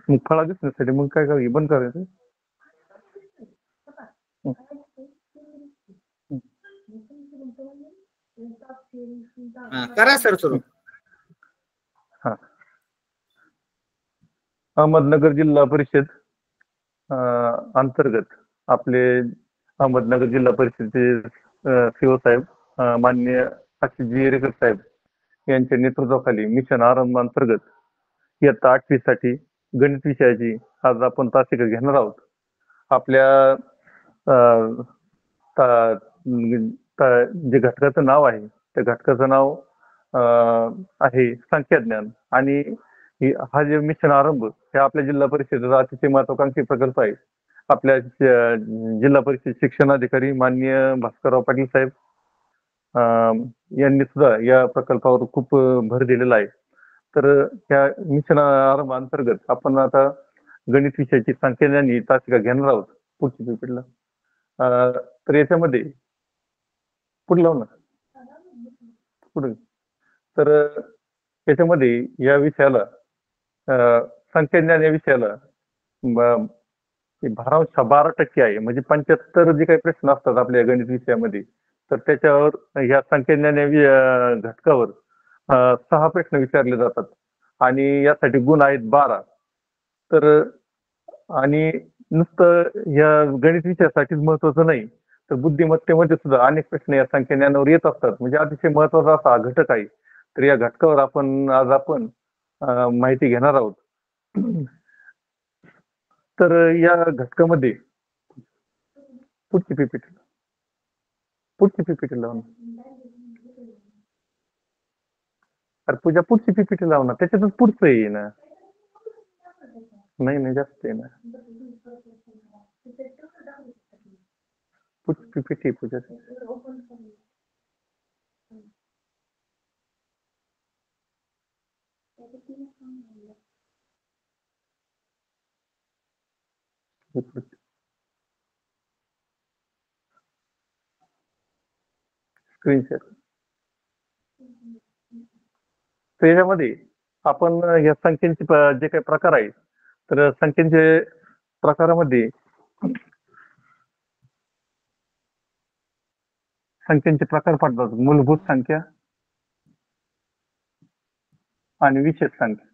मग फळा दिसण्यासाठी मग काय करायचं, बंद करायचं. हं. हं. करा सर सुरू. हा. अहमदनगर जिल्हा परिषद अंतर्गत आपले अहमदनगर जिल्हा परिषदेचे सीओ साहेब माननीय आशिषजी येरेकर साहेब यांच्या नेतृत्वाखाली मिशन आरंभ अंतर्गत इयत्ता 8वी साठी गणित विषयाची आज आपण तासिका घेणार आहोत. आपल्या जे घटकाचं नाव आहे त्या घटकाचं नाव आहे संख्याज्ञान. आणि हा जे मिशन आरंभ हे आपल्या जिल्हा परिषदेचा अतिशय महत्वाकांक्षी प्रकल्प आहे. आपल्या जिल्हा परिषद शिक्षणाधिकारी माननीय भास्करराव पाटील साहेब यांनी सुद्धा या प्रकल्पावर खूप भर दिलेला आहे. तर या मिशन आरंभ अंतर्गत आपण आता गणित विषयाची संख्याज्ञान ही तासिका घेणार आहोत पुढच्या पीपीडला. तर याच्यामध्ये पुढे लावू ना पुढे. तर याच्यामध्ये या विषयाला संख्याज्ञान या विषयाला भारांश 12% आहे. म्हणजे 75 जे काही प्रश्न असतात आपल्या गणित विषयामध्ये तर त्याच्यावर ह्या संख्याज्ञान या घटकावर 6 प्रश्न विचारले जातात आणि यासाठी गुण आहेत 12. तर आणि नुसतं या गणित विषयासाठीच महत्वाचं नाही तर बुद्धिमत्तेमध्ये सुद्धा अनेक प्रश्न या संख्याज्ञानावर येत असतात. म्हणजे अतिशय महत्वाचा असा हा घटक आहे. तर या घटकावर आपण माहिती घेणार आहोत. तर या घटकामध्ये पुढची पीपीटी लावून अरे पूजा पुढची पीपीटी लावू ना त्याच्यातच पुढचं आहे ना. नाही जास्त आहे ना पुढची पीपीटी पूजा. Screen share. त्याच्यामध्ये आपण या संख्येचे जे काही प्रकार आहेत तर संख्येचे प्रकारामध्ये संख्येचे प्रकार पडतात मूलभूत संख्या आणि विशेष संख्या.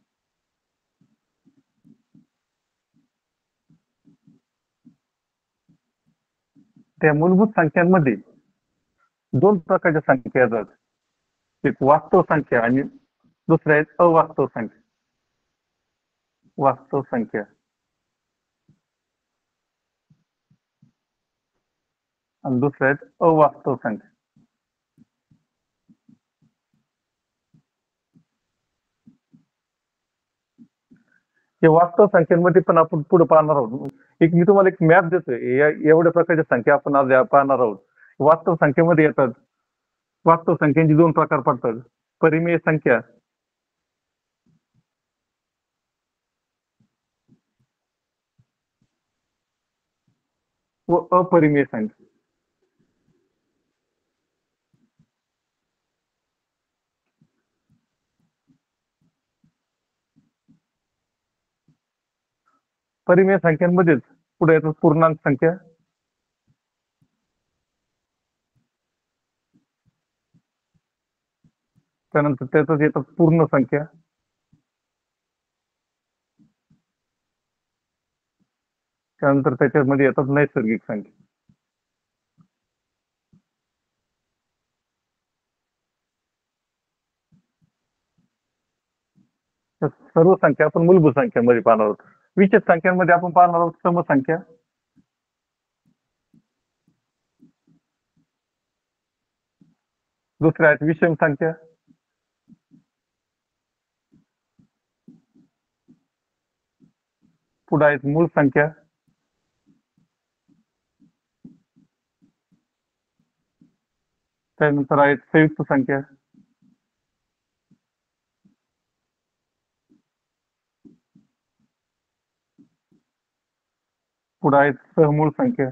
त्या मूलभूत संख्यांमध्ये 2 प्रकारच्या संख्या येतात. एक वास्तव संख्या आणि दुसऱ्या आहेत अवास्तव संख्या. वास्तव संख्या आणि दुसऱ्या आहेत अवास्तव संख्या. हे वास्तव संख्यांमध्ये पण आपण पुढे पाहणार आहोत. मी तुम्हाला एक मॅप देतोय. एवढ्या प्रकारच्या संख्या आपण आज पाहणार आहोत. वास्तव संख्येमध्ये येतात. वास्तव संख्यांचे 2 प्रकार पडतात. परिमेय संख्या व अपरिमेय संख्या. परिमेय संख्यांमध्येच पुढे येतात पूर्णांक संख्या, त्यानंतर त्यातच येतात पूर्ण संख्या, त्यानंतर त्याच्यामध्ये येतात नैसर्गिक संख्या. सर्व संख्या आपण मूलभूत संख्यामध्ये पाहणार आहोत. विशेष संख्यांमध्ये आपण पाहणार आहोत समसंख्या, दुसऱ्या आहेत विषम संख्या, पुढे आहेत मूळ संख्या, त्यानंतर आहेत संयुक्त संख्या, पुढे आहेत सहमूळ संख्या,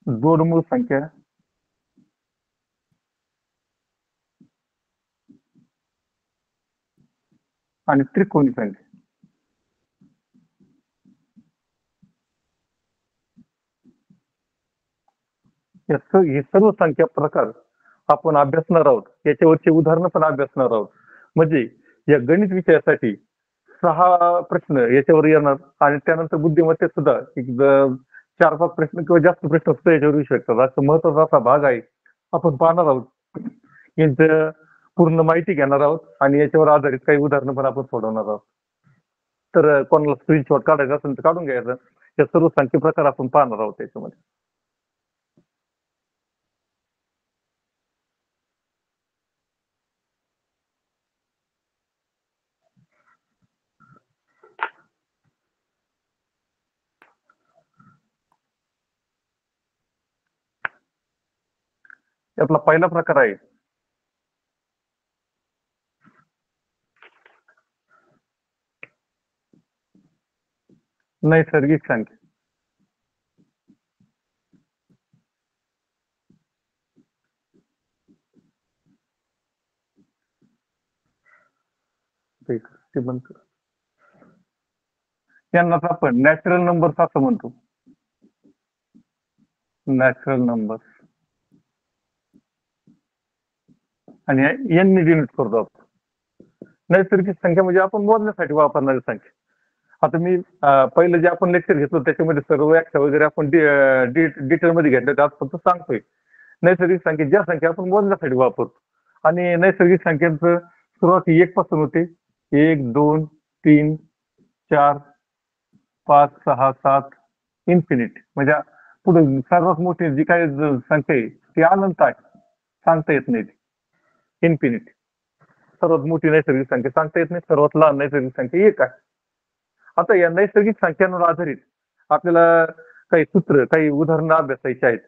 जोडमूळ संख्या, आणि त्रिकोणी संख्या. हे सर्व संख्या प्रकार आपण अभ्यासणार आहोत. याच्यावरचे उदाहरणं पण अभ्यासणार आहोत. म्हणजे या गणित विषयासाठी 6 प्रश्न याच्यावर येणार आणि त्यानंतर बुद्धिमत्तेत सुद्धा एक 4-5 प्रश्न किंवा जास्त प्रश्न सुद्धा याच्यावर येऊ शकतात. असा महत्वाचा असा भाग आहे. आपण पाहणार आहोत. यांचं पूर्ण माहिती घेणार आहोत आणि याच्यावर आधारित काही उदाहरणं पण आपण सोडवणार आहोत. तर कोणाला स्क्रीनशॉट काढायचा असेल तर काढून घ्यायचं. या सर्व संख्या प्रकार आपण पाहणार आहोत त्याच्यामध्ये. यातला पहिला प्रकार आहे नैसर्गिक संख्या. यांनाच आपण नॅचरल नंबर्स असं म्हणतो. नॅचरल नंबर आणि एन ने डिनोट करतो आपण. नैसर्गिक संख्या म्हणजे आपण मोजण्यासाठी वापरणारी संख्या. आता मी पहिलं जे आपण लेक्चर घेतलं त्याच्यामध्ये सर्व व्याख्या वगैरे आपण डिटेलमध्ये घेतलं, त्यात फक्त सांगतोय. नैसर्गिक संख्या ज्या संख्या आपण मोजण्यासाठी वापरतो आणि नैसर्गिक संख्यांचं सुरुवात ही 1 पासून होते. 1, 2, 3, 4, 5, 6, 7 इन्फिनिट. म्हणजे पुढे सर्वात मोठी जी काही संख्या आहे ती अनंत आहे, सांगता येत नाही ती. इन्फिनिट सर्वात मोठी नैसर्गिक संख्या सांगता येत नाही, सर्वात लहान नैसर्गिक संख्या 1 आहे. आता या नैसर्गिक संख्यांवर आधारित आपल्याला काही सूत्र, काही उदाहरणं अभ्यासायची आहेत.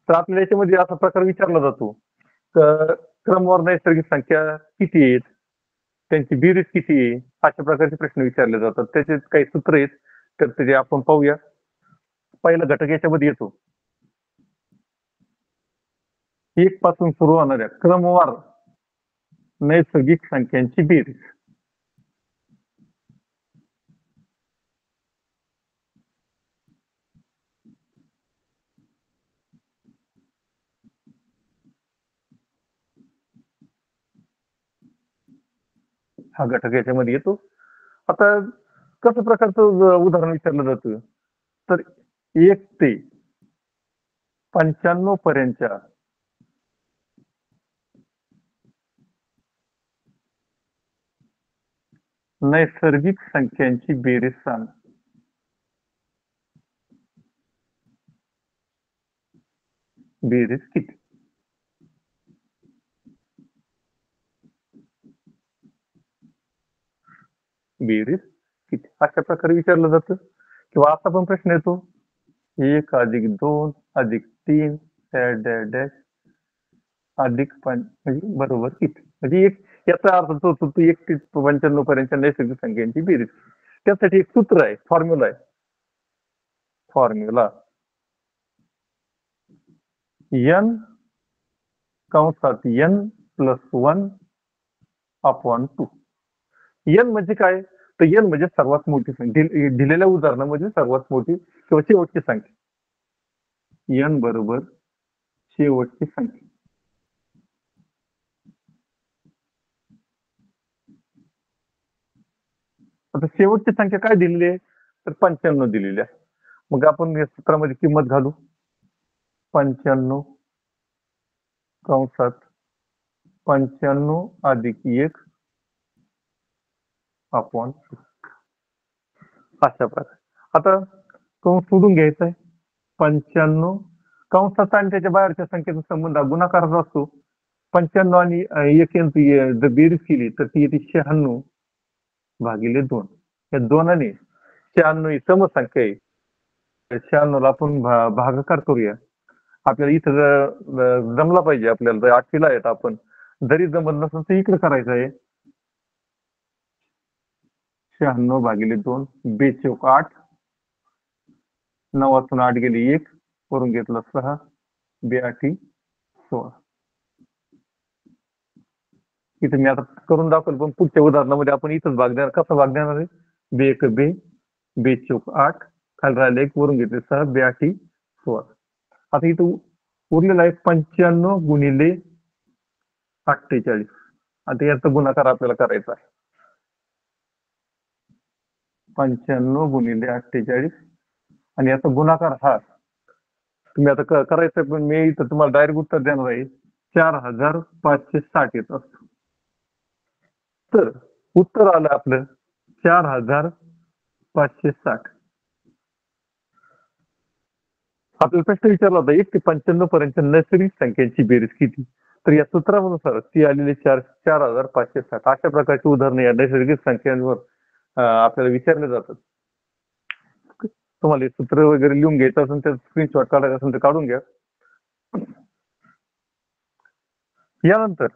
तर आपल्याला याच्यामध्ये असा प्रकार विचारला जातो क्रमवार नैसर्गिक संख्या किती आहेत, त्यांची बेरीज किती आहे, अशा प्रकारचे प्रश्न विचारले जातात. त्याचे काही सूत्र आहेत, तर ते आपण पाहूया. पहिला घटक याच्यामध्ये येतो 1 पासून सुरू होणाऱ्या क्रमवार नैसर्गिक संख्यांची बेरीज. हा घटक याच्यामध्ये येतो. आता कसं प्रकारचं उदाहरण विचारलं जातं, तर 1 ते 95 पर्यंतच्या नैसर्गिक संख्यांची बेरीज सांग. बेरीज किती? बेरीज किती अशा प्रकारे विचारलं जातं. किंवा असा पण प्रश्न येतो 1 अधिक 2 अधिक 3 डॅश डॅश डॅश अधिक 5 म्हणजे बरोबर किती. म्हणजे एक याचा अर्थ तो होतो 1 ते 95 पर्यंतच्या नैसर्गिक संख्यांची बेरीज. त्यासाठी एक सूत्र आहे, फॉर्म्युला आहे. फॉर्म्युला n कंसात n + 1 अपॉन 2. n म्हणजे काय, तर n म्हणजे सर्वात मोठी संख्या. दिलेल्या उदाहरणामध्ये सर्वात मोठी किंवा शेवटची संख्या. n बरोबर शेवटची संख्या. आता शेवटची संख्या काय दिलेली आहे, तर 95 दिलेली आहे. मग आपण या सूत्रामध्ये किंमत घालू. 95 कंसात 95 अधिक 1 अपॉन 2 अशा प्रकारे. आता कंस सोडून घ्यायचा आहे. 95 कंसाचा आणि त्याच्या बाहेरच्या संख्येचा संबंध गुणाकाराचा असतो. 95 आणि 1 यांची जर बेरीज केली तर ती येते 96 भागिले 2. या 2ने 96 ही समसंख्या आहे. 96 ला आपण भागाकार करूया. आपल्याला इथं जमला पाहिजे. आपल्याला 8वीला आहेत आपण, जरी जमत नसेल तर इकडे करायचं आहे. 96 भागिले 2 बेचौक 8, 9 वाजून 8 गेले 1 करून घेतलं 6 बे 8 16. इथे मी आता करून दाखवलं, पण पुढच्या उदाहरणामध्ये आपण इथंच भाग देणार. कसा भाग देणार आहे? बे एक बे, बे चौक 8, खाली राहिले 1, वरून घेतले 6, बे 8 16. आता इथं उरलेला आहे 95 गुणिले 48. आता याचा गुणाकार आपल्याला करायचा आहे. 95 गुणिले 48 आणि याचा गुणाकार हा तुम्ही आता करायचं, पण मी इथं तुम्हाला डायरेक्ट उत्तर देणार आहे. 4560 येत असतं. तर उत्तर आलं आपलं 4560. आपल्याला प्रश्न विचारला होता 1 ते 95 पर्यंत नैसर्गिक संख्यांची बेरीज किती? तर या सूत्रानुसार ती आलेली 4560. अशा प्रकारची उदाहरणं या नैसर्गिक संख्यांवर आपल्याला विचारले जातात. तुम्हाला हे सूत्र वगैरे लिहून घ्यायचं असेल तर स्क्रीनशॉट काढायचं असेल तर काढून घ्या. यानंतर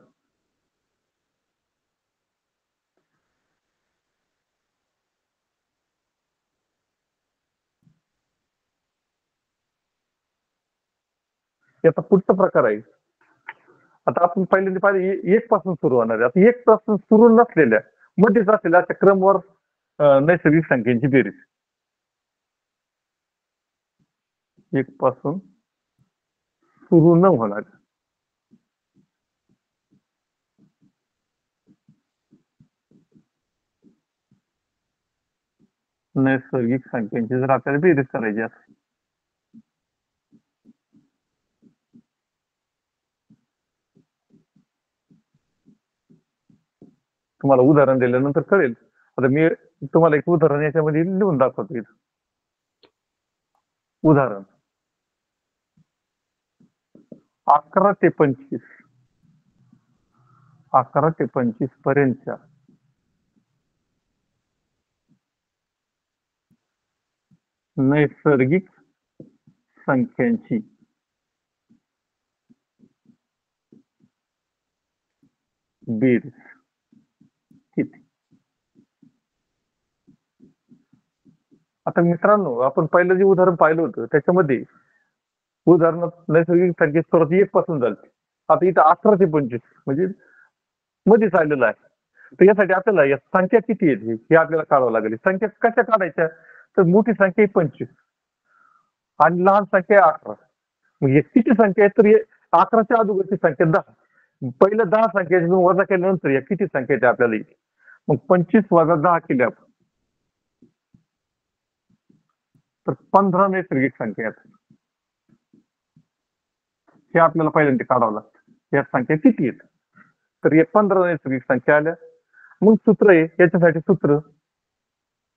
याचा पुढचा प्रकार आहे. आता आपण पहिल्यांदा पाहिजे 1 पासून सुरू होणार आहे. आता 1 पासून सुरू नसलेल्या मध्येच असलेल्या अशा क्रमवार नैसर्गिक संख्यांची बेरीज. 1 पासून सुरू न होणार नैसर्गिक संख्यांची जर आपल्याला बेरीज करायची असेल, तुम्हाला उदाहरण दिल्यानंतर कळेल. आता मी तुम्हाला एक उदाहरण याच्यामध्ये लिहून दाखवतो. उदाहरण 11 ते 25 पर्यंतच्या नैसर्गिक संख्यांची बेरीज किती? आता मित्रांनो, आपण पहिलं जे उदाहरण पाहिलं होतं त्याच्यामध्ये उदाहरणात नैसर्गिक संख्येत सुरुवात 1 पासून झाली. आता इथं 11 ते 25 म्हणजे मध्येच आलेलं आहे. तर यासाठी आपल्याला या संख्या किती येते हे आपल्याला काढावं लागेल. संख्या कशा काढायच्या? तर मोठी संख्या आहे 25 आणि लहान संख्या आहे 11. मग हे किती संख्या आहे? तर 11च्या अगोदरची संख्या 10. पहिल्या 10 संख्येतून वजा केल्यानंतर या किती संख्या येते आपल्याला येईल. मग 25 वजा 10 केले आपण तर 15 नैसर्गिक संख्या आहेत. हे आपल्याला पहिल्यांदा काढावं लागतं. या संख्या किती आहेत? तर हे 15 नैसर्गिक संख्या आल्या. मग सूत्र आहे याच्यासाठी सूत्र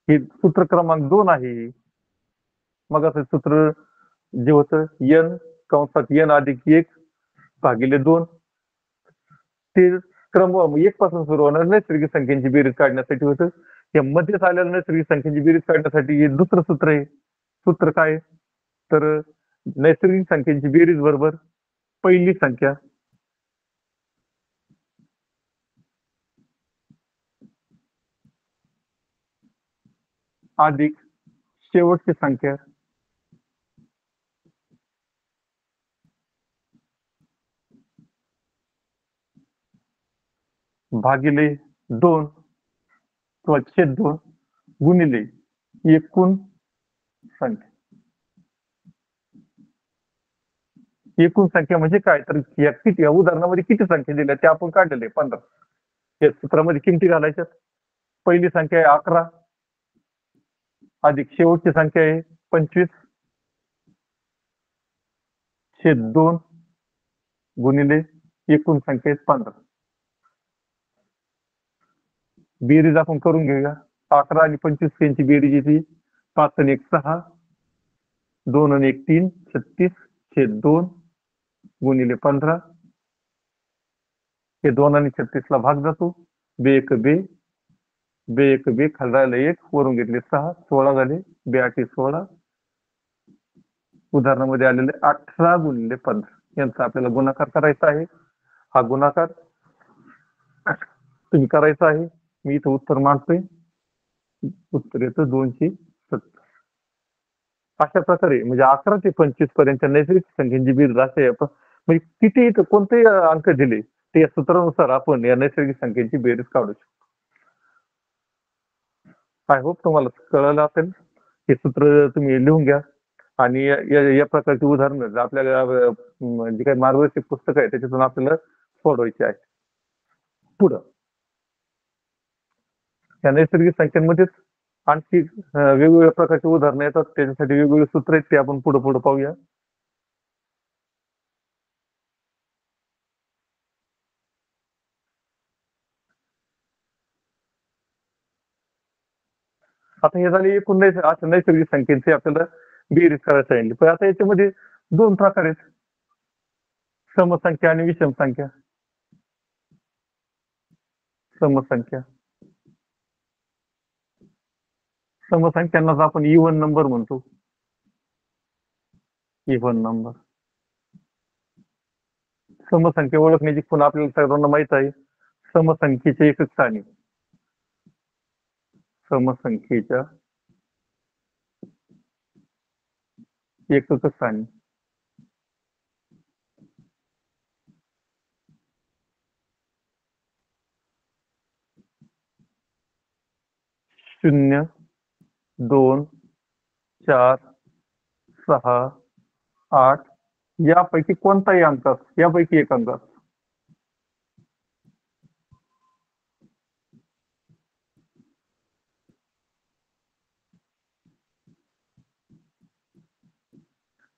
हे सूत्र क्रमांक 2 आहे. मग असं सूत्र जे होतं n कंसात n अधिक 1 भागिले 2 ते क्रम 1 पासून सुरू होणार नैसर्गिक संख्यांची बेरीज काढण्यासाठी होतं. या मध्येच आलेल्या नैसर्गिक संख्यांची बेरीज काढण्यासाठी हे दुसरं सूत्र आहे. सूत्र काय? तर नैसर्गिक संख्यांची बेरीज बरोबर पहिली संख्या अधिक शेवटची संख्या भागिले 2 किंवा छेद 2 गुणिले एकूण संख्या. एकूण संख्या म्हणजे काय? तर या उदाहरणामध्ये किती संख्या दिल्या त्या आपण काढलेले 15. या सूत्रामध्ये किमती घालायच्या. पहिली संख्या आहे 11 अधिक शेवटची संख्या आहे 25 छेद 2 गुणिले एकूण संख्या आहे 15. बेरीज आपण करून घेऊया. 11 आणि 25 यांची बेरीज येते 5 आणि 1 6, 2 आणि 1 3, 36 छेद 2 गुणिले 15. हे 2 आणि 36 ला भाग जातो. बे एक बे, बे एक बे, खाली राहिलं 1, वरून घेतले 6, 16 झाले. बे 8 16. उदाहरणामध्ये आलेले 18 गुणिले 15 यांचा आपल्याला गुणाकार करायचा आहे. हा गुणाकार तुम्ही करायचा आहे. मी इथं उत्तर मांडतोय. उत्तर येतं 270. अशा प्रकारे म्हणजे 11 ते 25 पर्यंत नैसर्गिक संख्यांची बेरीज असे म्हणजे किती कोणतेही अंक दिले त्या सूत्रानुसार आपण या नैसर्गिक संख्येची बेरीज काढू शकतो. आय होप तुम्हाला कळलं असेल. हे सूत्र तुम्ही लिहून घ्या आणि या प्रकारची उदाहरणं आपल्याला जे काही मार्गदर्शक पुस्तक आहे त्याच्यातून आपल्याला सोडवायची आहे. पुढं या नैसर्गिक संख्यांमध्येच आणखी वेगवेगळ्या प्रकारची उदाहरणं येतात, त्याच्यासाठी वेगवेगळे सूत्र आहेत, ते आपण पुढे पुढे पाहूया. आता हे झाले एकूण नैसर्गिक संख्येचे आपल्याला बेरीज करायला सांगितली. पण आता याच्यामध्ये दोन प्रकार आहेत, समसंख्या आणि विषम संख्या. समसंख्या समसंख्यांनाच आपण इव्हन नंबर म्हणतो. Even number. समसंख्या ओळखण्याची खूण आपल्याला सर्वांना माहित आहे. समसंख्येच्या एकक स्थानी समसंख्येच्या एकक स्थानी शून्य, 2, 4, 6, 8 यापैकी कोणताही अंक असतो, यापैकी एक अंक असतो.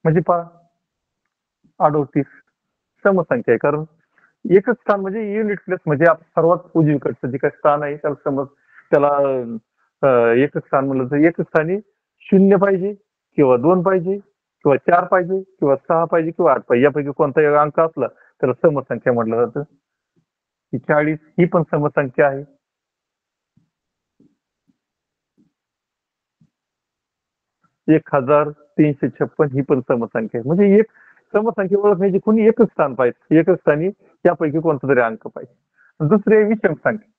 म्हणजे 38 समसंख्या आहे, कारण एकच स्थान म्हणजे युनिट प्लेस म्हणजे सर्वात उजवीकडचं जे काही स्थान आहे त्याला समज त्याला एकच स्थान म्हणलं तर एकच स्थानी 0 पाहिजे किंवा 2 पाहिजे किंवा 4 पाहिजे किंवा 6 पाहिजे किंवा 8 पाहिजे, यापैकी कोणताही अंक असला त्याला समसंख्या म्हटलं जातं. ही 40 ही पण समसंख्या आहे. 1356 ही पण समसंख्या आहे. म्हणजे एक समसंख्या ओळखण्याची कुणी एकच स्थान पाहिजे, एकच स्थानी त्यापैकी कोणता तरी अंक पाहिजे. दुसरी आहे विषम संख्या.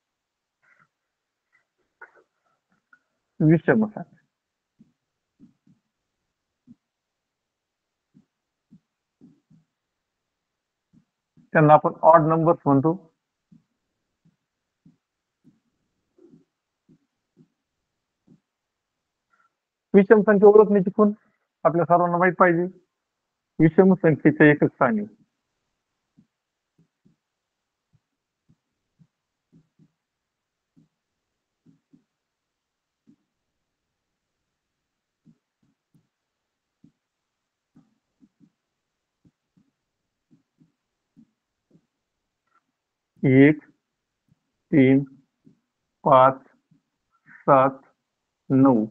विषम संख्या त्यांना आपण ऑड नंबर्स म्हणतो. विषम संख्या ओळखण्याची खूण आपल्या सर्वांना माहित पाहिजे. विषम संख्येच्या एकच स्थानी एक, 3, 5, 7, 9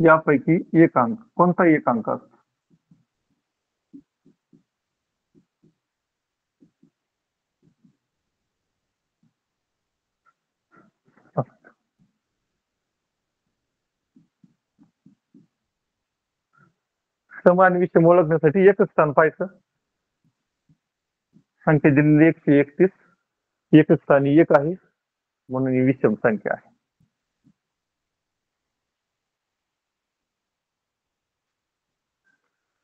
यापैकी एक अंक, कोणताही एक अंक असतो. सम आणि विषम ओळखण्यासाठी एकच स्थान पाहायचं. संख्या दिलेली 131, एकच स्थानी एक आहे म्हणून ही विषम संख्या आहे.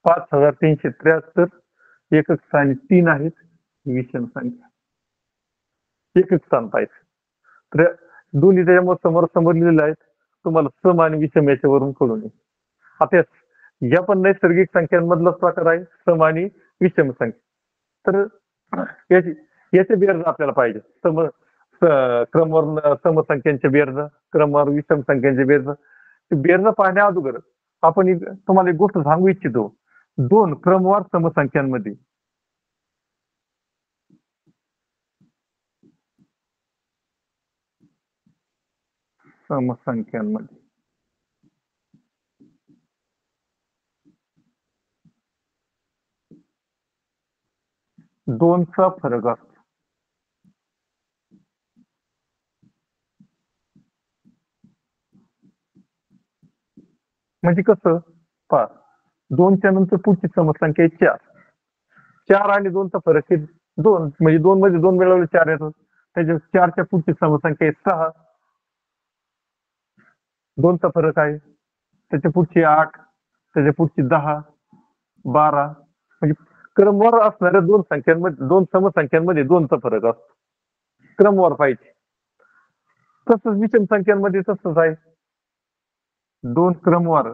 5373 एकच स्थानी 3 आहेत, विषम संख्या. एकच स्थान पाहायचं. तर दोन्ही त्याच्यामुळे समोर समोर लिहिलेलं आहेत, तुम्हाला सम आणि विषम याच्यावरून कळून येईल. आता या पण नैसर्गिक संख्यांमधलाच प्रकार आहे, सम आणि विषम संख्या. तर याचे बेरज आपल्याला पाहिजे. क्रमवार समसंख्यांच्या बेरज, क्रमवार विषम संख्यांच्या बेरज. बेरज पाहण्या अगोदर आपण तुम्हाला एक गोष्ट सांगू इच्छितो. दोन क्रमवार समसंख्यांमध्ये दोनचा फरक असतो. म्हणजे कसं पहा, 2च्या नंतर पुढची समसंख्या आहे 4. 4 आणि 2चा फरक आहे 2, म्हणजे 2 मध्ये 2 मिळवले 4 येतात. त्याच्या 4च्या पुढची समसंख्या आहे 6. 2चा फरक आहे, त्याच्या पुढची 8, त्याच्या पुढची 10, 12. म्हणजे क्रमवार असणाऱ्या दोन समसंख्यांमध्ये 2चा फरक असतो. क्रमवार पाहिजे. तसंच विषम संख्यांमध्ये तसंच आहे, दोन क्रमवार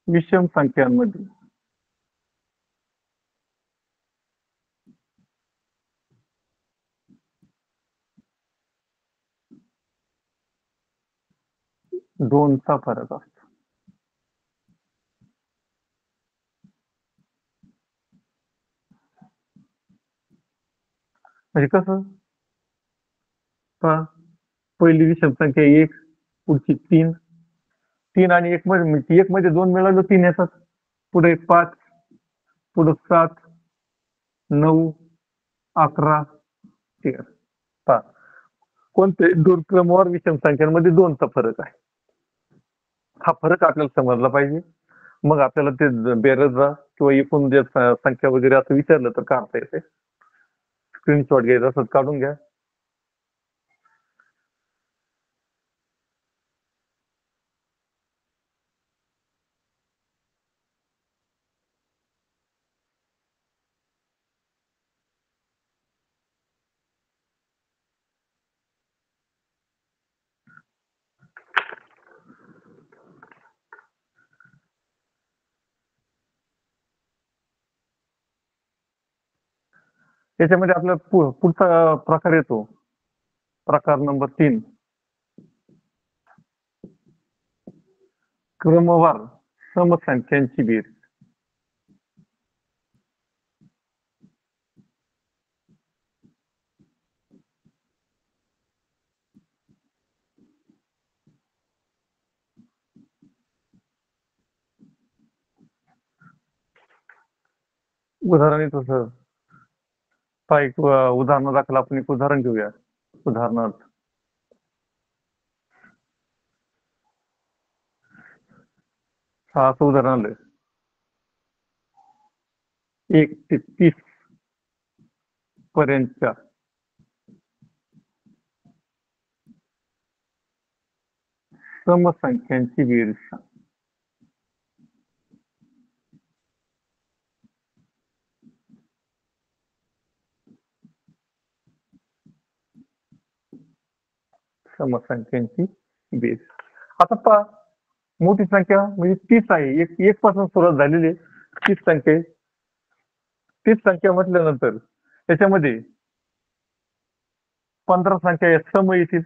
विषम संख्यांमध्ये दोनचा फरक असतो. म्हणजे कसं, पहिली विषम संख्या 1, पुढची 3, 3 आणि 1 मध्ये 1 मध्ये 2 मिळालं 3 येतात, पुढे 5, पुढे 7, 9, 11, 13. कोणते दोन क्रमवार विषम संख्यांमध्ये 2चा फरक आहे. हा फरक आपल्याला समजला पाहिजे. मग आपल्याला ते बेरज किंवा एकूण जे संख्या वगैरे असं विचारलं तर काढता येते. स्क्रीनशॉट घ्यायचा असं काढून घ्या. त्याच्यामध्ये आपला पुढचा प्रकार येतो, प्रकार नंबर 3, क्रमवार समसंख्यांची बेरीज. उदाहरण येतो सर, एक उदाहरण दाखल आपण एक उदाहरण घेऊया. उदाहरणार्थ असं उदाहरण आलं, 1 ते 30 पर्यंतच्या समसंख्यांची बेरीज सांग. समसंख्यांची बेरीज. आता पहा, मोठी संख्या म्हणजे 30 आहे, एक पासून सुरुवात झालेली आहे. 30 संख्या, 30 संख्या म्हटल्यानंतर त्याच्यामध्ये 15 संख्या सम येतील,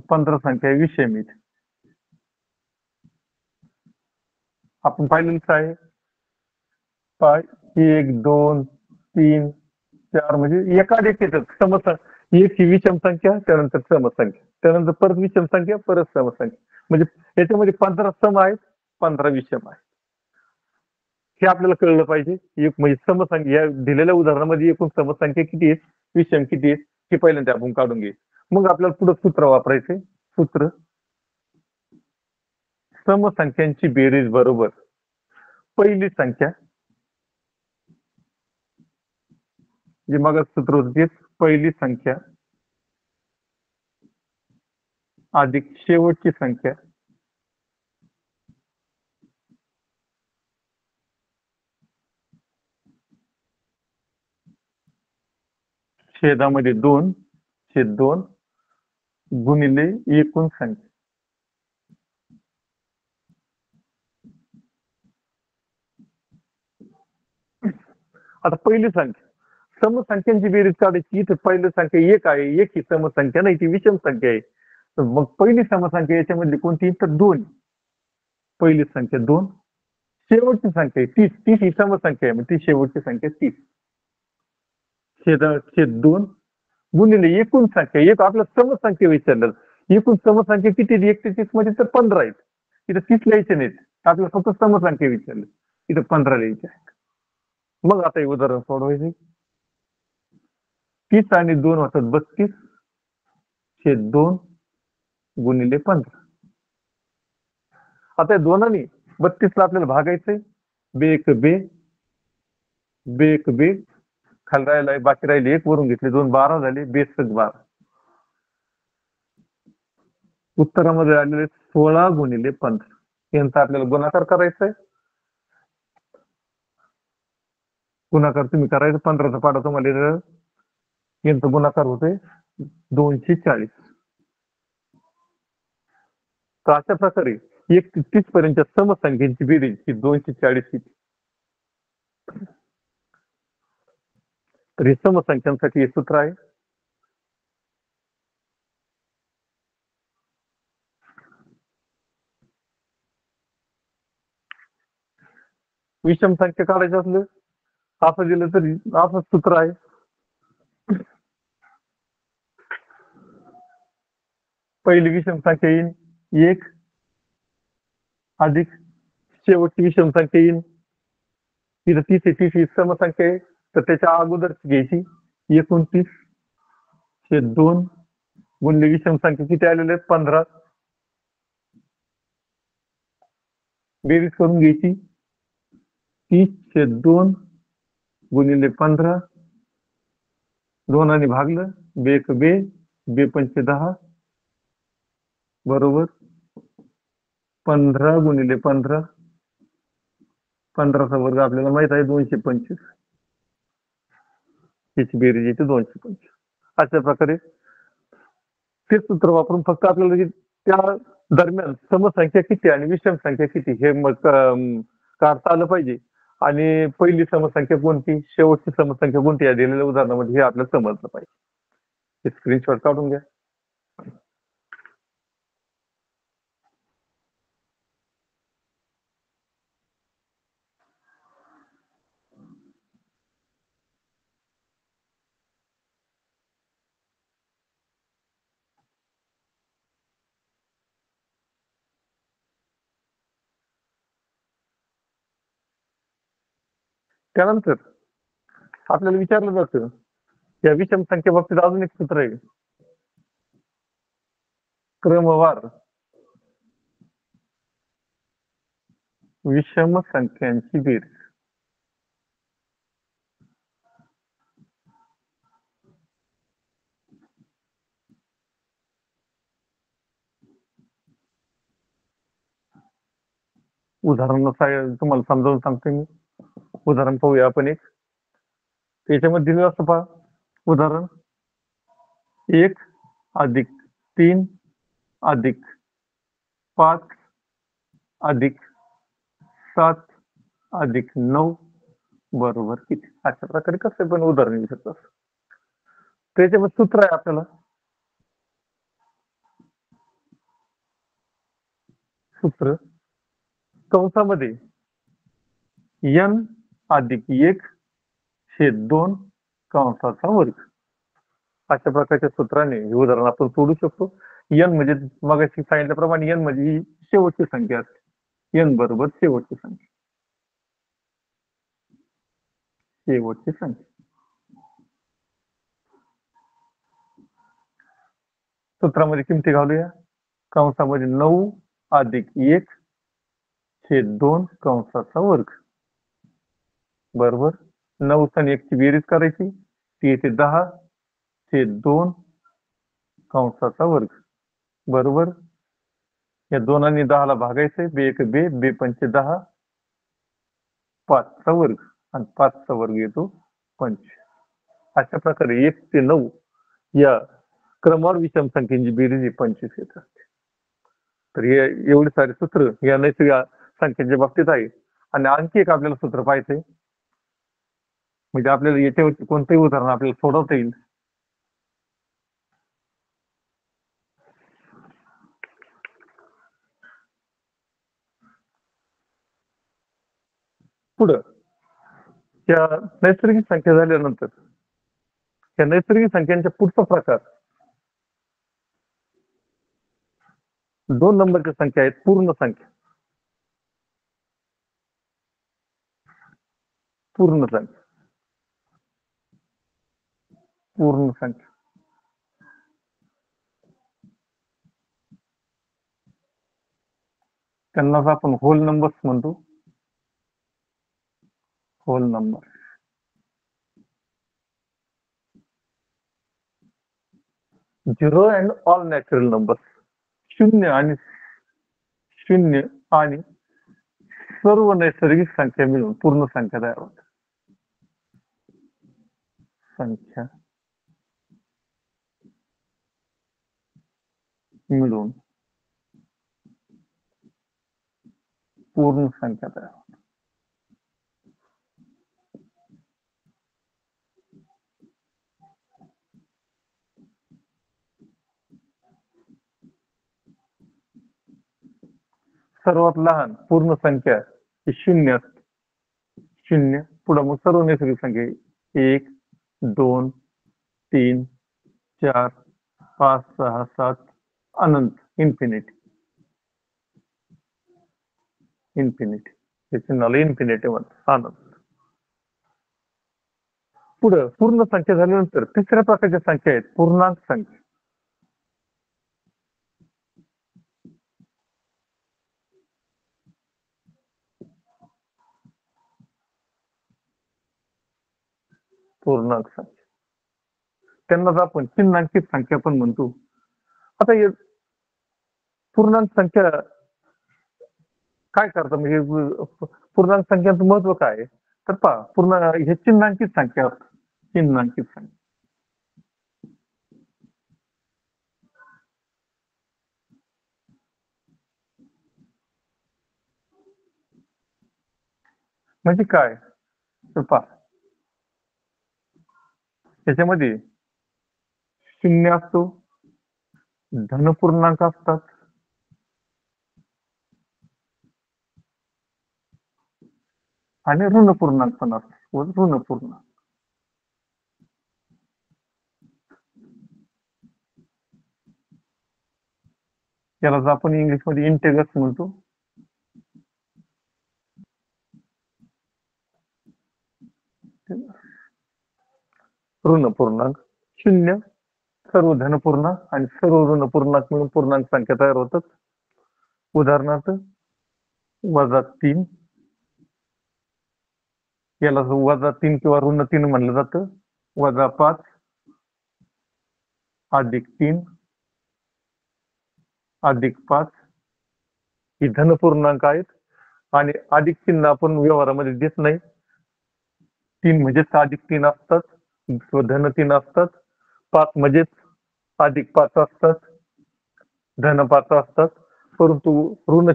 15 संख्या विषम येतील. आपण पाहिलेलंच आहे, 1, 2, 3, 4 म्हणजे एकात-एक येतात. एक ही विषम संख्या, त्यानंतर समसंख्या, त्यानंतर परत विषम संख्या, परत समसंख्या. म्हणजे याच्यामध्ये 15 सम आहेत, 15 विषम आहेत. हे आपल्याला कळलं पाहिजे. एक म्हणजे समसंख्या, या दिलेल्या उदाहरणामध्ये एकूण समसंख्या किती आहेत, विषम किती आहेत, हे पहिल्यांदा आपण काढून घे. मग आपल्याला पुढे सूत्र वापरायचे. सूत्र, समसंख्यांची बेरीज बरोबर पहिली संख्या, जे मग सूत्र होतं तेच, पहिली संख्या अधिक शेवटची संख्या छेदामध्ये 2/2 गुणिले एकूण संख्या. आता पहिली संख्या, समसंख्यांची बेरीज काढायची. इथे पहिली संख्या 1 आहे, 1 ही समसंख्या नाही, ती विषम संख्या आहे. तर मग पहिली समसंख्या याच्यामधली कोणती, तर 2. पहिली संख्या 2, शेवटची संख्या 30, 30 ही समसंख्या आहे, मग ती शेवटची संख्या 30. छेद 2 गुणिले एकूण संख्या. एक आपल्या समसंख्या विचारलं, एकूण समसंख्या किती, 1 ते 30 मध्ये तर 15 आहेत. इथं 30 लिहायचे नाहीत, आपल्याला फक्त समसंख्या विचारलं, इथं 15 लिहायचे आहेत. मग आता हे उदाहरण सोडवायचे. 30 आणि 2 होतात 32 छेद 2 गुणिले 15. आता या दोनांनी 32 ला आपल्याला भागायचंय. बे एक बे, बे एक बे, खाली राहिला बाकी राहिले 1, वरून घेतले 2, 12 झाले, बेसक 12. उत्तरामध्ये आलेले 16 गुणिले 15 यांचा आपल्याला गुणाकार करायचा आहे. गुणाकार तुम्ही करायचं 15चा पाडा तुम्हाला येतं, यांचा गुणाकार होतोय 240. तर अशा प्रकारे 1 ते 30 पर्यंतच्या समसंख्यांची बेरीज ही 240 येते. तर हे समसंख्यांसाठी हे सूत्र आहे. विषम संख्या काढायचं असलं असं दिलं तरी असं सूत्र आहे. पहिली विषम संख्या येईल 1 अधिक शेवटची विषम संख्या येईल, तिथं 30 आहे, 30 ही समसंख्या आहे, तर त्याच्या अगोदरची घ्यायची 29/2 गुणिले विषम संख्या किती आलेले आहेत 15, बेरीज करून घ्यायची 30/2 गुणिले 15, 2 भागलं, बे एक बे, बे पंचे 10 बरोबर 15 गुणिले 15, 15चा वर्ग आपल्याला माहित आहे 225, त्याची बेरीज येते 225. अशा प्रकारे ते सूत्र वापरून फक्त आपल्याला त्या दरम्यान समसंख्या किती आणि विषम संख्या किती हे मग काढता आलं पाहिजे. आणि पहिली समसंख्या कोणती, शेवटची समसंख्या कोणती या दिलेल्या उदाहरणामध्ये हे आपल्याला समजलं पाहिजे. हे स्क्रीनशॉट काढून घ्या. त्यानंतर आपल्याला विचारलं जातं या विषम संख्या बाबतीत अजून एक सूत्र आहे, क्रमवार विषम संख्यांची बेरीज. उदाहरण तुम्हाला समजावून सांगतो मी. उदाहरण पाहूया आपण एक. त्याच्यामध्ये दिलेलं असं पहा उदाहरण 1 अधिक 3 अधिक 5 अधिक 7 अधिक 9 बरोबर किती. अशा प्रकारे कसं पण उदाहरण येऊ शकतं. त्याच्यामध्ये सूत्र आहे आपल्याला, सूत्र कंसामध्ये n अधिक 1/2 कंसाचा वर्ग. अशा प्रकारच्या सूत्राने हे उदाहरण आपण सोडू शकतो. n म्हणजे मगाशी सांगितल्याप्रमाणे n म्हणजे ही शेवटची संख्या असते. n बरोबर शेवटची संख्या, शेवटची संख्या. सूत्रामध्ये किमती घालूया. कंसामध्ये 9 अधिक 1/2 कंसाचा वर्ग बरोबर 9 आणि 1 ची बेरीज करायची, ती येते 10/2 कंसाचा वर्ग बरोबर या 2 आणि 10ला भागायचंय, बे एक बे, बे पंचे 10, 5चा वर्ग आणि 5चा वर्ग येतो 25. अशा प्रकारे 1 ते 9 या क्रमवार विषम संख्येची बेरीज ही 25 येत असते. तर हे एवढे सारे सूत्र या नैसर्गिक संख्येच्या बाबतीत आहे. आणि आणखी एक आपल्याला सूत्र पाहायचंय, म्हणजे आपल्याला याच्यावरती कोणतंही उदाहरण आपल्याला सोडवता येईल. पुढं या नैसर्गिक संख्या झाल्यानंतर या नैसर्गिक संख्यांच्या पुढचा प्रकार 2 नंबरच्या संख्या आहेत, पूर्ण संख्या. पूर्ण संख्या, पूर्ण संख्या त्यांनाच आपण होल नंबर्स म्हणतो. Whole number. Zero and all natural numbers, शून्य आणि सर्व नैसर्गिक संख्या मिळून पूर्ण संख्या तयार होते. संख्या मिळून पूर्ण संख्या तयार होते. सर्वात लहान पूर्ण संख्या ही शून्य असते. शून्य पुढे मग सर्व नैसर्गिक संख्या 1 2 3 4 5 6 7 अनंत इन्फिनिटी. इन्फिनिटी हे चिन्हाला इन्फिनिटी म्हणतात. अनंत. पुढे पूर्ण संख्या झाल्यानंतर तिसऱ्या प्रकारच्या संख्या आहेत पूर्णांक संख्या. पूर्णांक संख्या त्यांनाच आपण चिन्हांकित संख्या पण म्हणतो. आता हे पूर्णांक संख्या काय करतात म्हणजे पूर्णांक संख्यांचं महत्व काय आहे तर पहा पूर्ण हे चिन्हांकित संख्या. चिन्हांकित संख्या म्हणजे काय तर पहा त्याच्यामध्ये शून्य असतो, धनपूर्णांक असतात, आणि ऋणपूर्णांक पण असतात. ऋणपूर्णांक याला आपण इंग्लिशमध्ये इंटेगर्स म्हणतो. ऋणपूर्णांक शून्य, सर्व धनपूर्णांक आणि सर्व ऋणपूर्णांक मिळून पूर्णांक संख्या तयार होतात. उदाहरणार्थ -3 याला -3 किंवा ऋण 3 म्हणलं जातं. -5 +3 +5 ही धनपूर्णांक आहेत आणि अधिक चिन्ह आपण व्यवहारामध्ये देत नाही. 3 म्हणजेच +3 असतात, -3 असतात. 5 म्हणजेच +5 असतात, -5 असतात. परंतु ऋण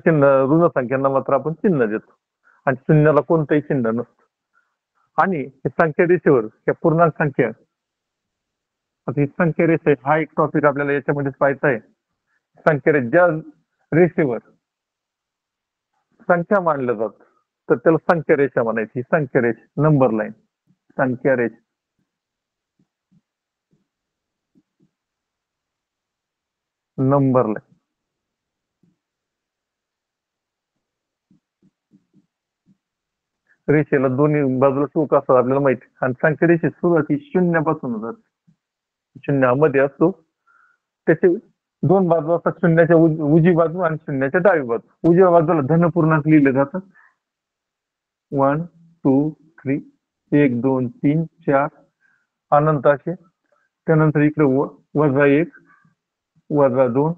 संख्यांना मात्र आपण चिन्ह देतो आणि शून्याला कोणतंही चिन्ह नसतं. आणि हे संख्या रेषेवर या पूर्णांक संख्या, आता ही संख्या रेषा हा एक टॉपिक आपल्याला याच्यामध्येच पाहायचा आहे. संख्या ज्या रेषेवर संख्या मानलं जात तर त्याला संख्या रेषा म्हणायची. ही संख्या रेषा नंबर लाईन संख्या रेषा. नंबर लाईन रेषेला दोन्ही बाजूला टोक असतात आपल्याला माहिती. आणि संख्या रेषेची सुरुवात ही शून्यापासून होतात. शून्यामध्ये असतो, त्याचे दोन बाजू असतात. शून्याच्या उजवी बाजू आणि शून्याच्या डावी बाजू. उजव्या बाजूला धनपूर्णांक लिहिले जातात 1 2 3 1 2 3 4 अनंत असे. त्यानंतर इकडे -1 -2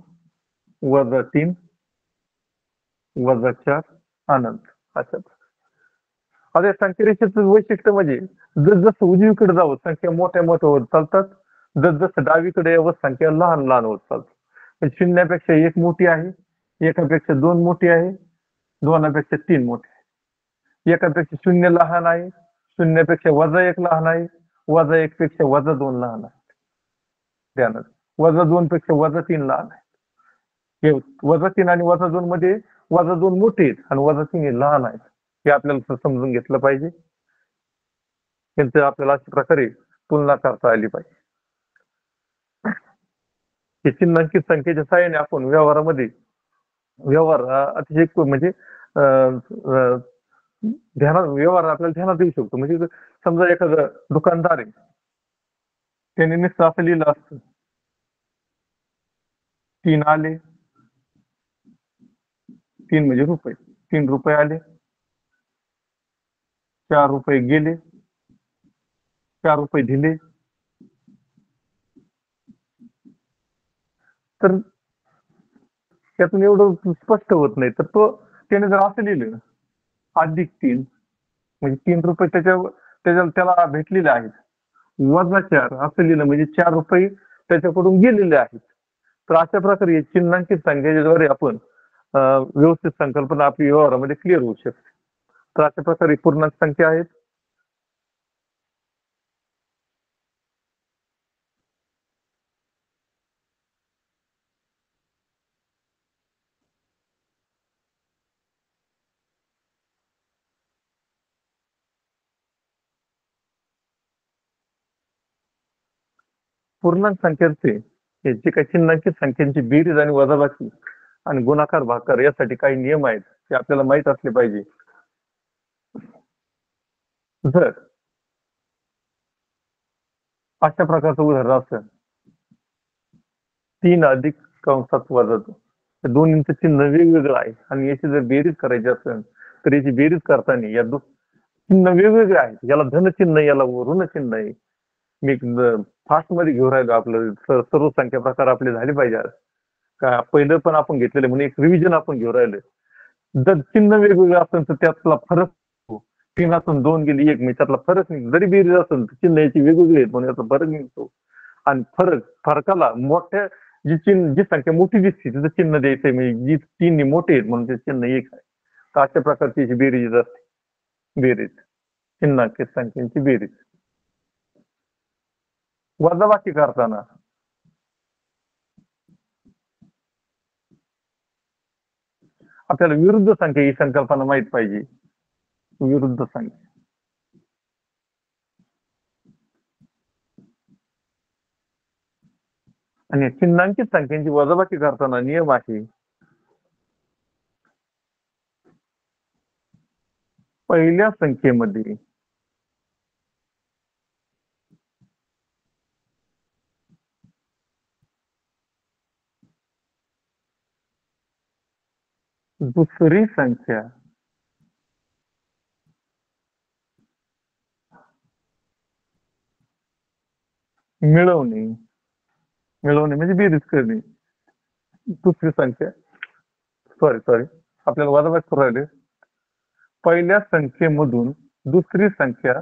-3 -4 अनंत अशा. आता संख्या रेषेचं वैशिष्ट्य म्हणजे जसं उजवीकडे जावं संख्या मोठ्या होत चालतात, जसं डावीकडे यावं संख्या लहान होत चालतात. शून्यापेक्षा 1 मोठी आहे, एकापेक्षा 2 मोठी आहे, 2पेक्षा 3 मोठी आहे, एकापेक्षा 0 लहान आहे, शून्यापेक्षा -1 लहान आहे, -1 पेक्षा -2 लहान आहे. ध्यानात -2 पेक्षा -3 लहान आहे. हे -3 आणि -2 मध्ये -2 मोठे आहेत आणि -3 हे लहान आहेत. हे आपल्याला समजून घेतलं पाहिजे. त्यांचं आपल्याला अशा प्रकारे तुलना करता आली पाहिजे. हे चिन्हांकित संख्येच्या सहाय्याने आपण व्यवहारामध्ये अतिशय म्हणजे व्यवहार आपल्याला ध्यानात येऊ शकतो. म्हणजे समजा एखादा दुकानदार आहे, त्याने नुसतं असं लिहिलं असतं 3 आले, 3 म्हणजे रुपये, 3 रुपये आले, 4 रुपये गेले, 4 रुपये दिले, तर त्यातून एवढं स्पष्ट होत नाही. तर त्याने जर असं लिहिलं +3 म्हणजे 3 रुपये त्याला भेटलेले आहेत वजा 4 असं लिहिलं म्हणजे 4 रुपये त्याच्याकडून गेलेले आहेत. तर अशा प्रकारे चिन्हांकित संख्येद्वारे आपण व्यवस्थित संकल्पना आपली व्यवहारामध्ये क्लिअर होऊ शकते. तर अशा प्रकारे पूर्णांक संख्या आहेत. पूर्णांक संख्यांचे हे जे काही चिन्हांकित संख्यांची बेरीज आणि वजाबाकी आणि गुणाकार भागाकार यासाठी काही नियम आहेत ते आपल्याला माहित असले पाहिजे. जर अशा प्रकारचं उदाहरण असेल 3 अधिक कंसात वजा 2, दोन्हींचं चिन्ह वेगवेगळं आहे आणि याची जर बेरीज करायची असेल तर याची बेरीज करताना या चिन्ह वेगवेगळे आहेत. याला धन चिन्ह याला ऋण चिन्ह आहे. मी फास्ट मध्ये घेऊन राहिलो. आपलं सर्व संख्या प्रकार आपले झाले पाहिजे. का पहिलं पण आपण घेतलेले म्हणून एक रिव्हिजन आपण घेऊन राहिलोय. जर चिन्ह वेगवेगळं असेल तर त्यातला फरक 3 2 गेली 1 त्यातला फरक निघतो. जरी बेरीज असेल तर चिन्ह याची वेगवेगळी आहेत म्हणून याचा फरक निघतो. आणि फरकाला मोठ्या जी संख्या मोठी दिसते तिचं चिन्ह द्यायचंय म्हणजे जी 3 मोठे आहेत म्हणून ते चिन्ह 1 आहे. तर अशा प्रकारची बेरीज असते. बेरीज चिन्हांकित संख्यांची बेरीज. वजाबाकी करताना आपल्याला विरुद्ध संख्या ही संकल्पना माहित पाहिजे. विरुद्ध संख्या आणि चिन्हांकित संख्यांची वजाबाकी करताना नियम आहे. पहिल्या संख्येमध्ये दुसरी संख्या मिळवणे म्हणजे बेरीज करणे. दुसरी संख्या सॉरी आपल्याला वजाबाकी करू राहिले. पहिल्या संख्येमधून दुसरी संख्या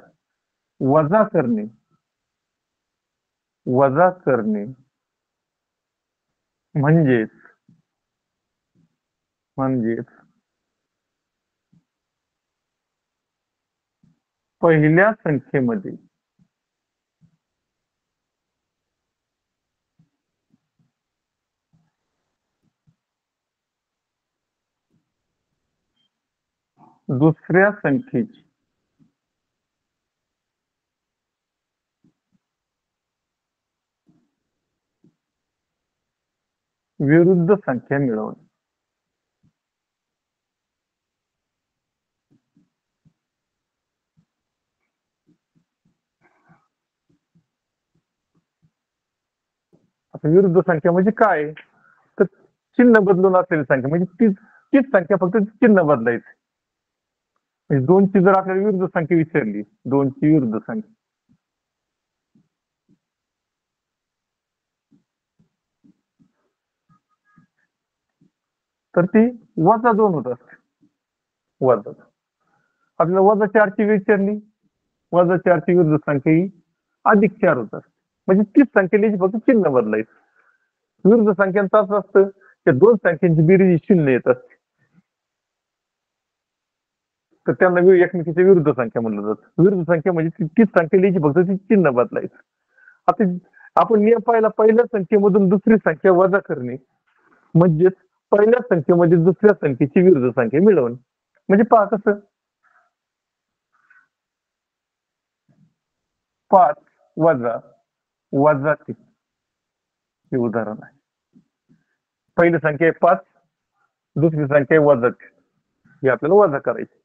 वजा करणे म्हणजेच पहिल्या संख्येमध्ये दुसऱ्या संख्येची विरुद्ध संख्या मिळवणे. आता विरुद्ध संख्या म्हणजे काय? तर चिन्ह बदलून असलेली संख्या म्हणजे तीच संख्या फक्त चिन्ह बदलायचं. म्हणजे 2ची जर आपल्याला विरुद्ध संख्या विचारली 2ची विरुद्ध संख्या तर ती -2 होत असते. आपल्याला -4ची विचारली -4ची विरुद्ध संख्या ही +4 होत असते. म्हणजे तीच संख्या लिहायची फक्त चिन्ह बदलायचं. विरुद्ध संख्यांचं असं असतं की 2 संख्यांची बेरीज 0 येत असते. तर त्यांना एकमेकीच्या विरुद्ध संख्या म्हणलं जातं. विरुद्ध संख्या म्हणजे तीच संख्या लिहायची फक्त ती चिन्ह बदलायचं. आता आपण नियम पाहिला. पहिल्या संख्येमधून दुसरी संख्या वजा करणे म्हणजेच पहिल्या संख्येमध्ये दुसऱ्या संख्येची विरुद्ध संख्या मिळवणे. म्हणजे पहा कसं 5 वजा 3 हे उदाहरण आहे. पहिली संख्या आहे 5, दुसरी संख्या आहे -3. हे आपल्याला वजा करायची.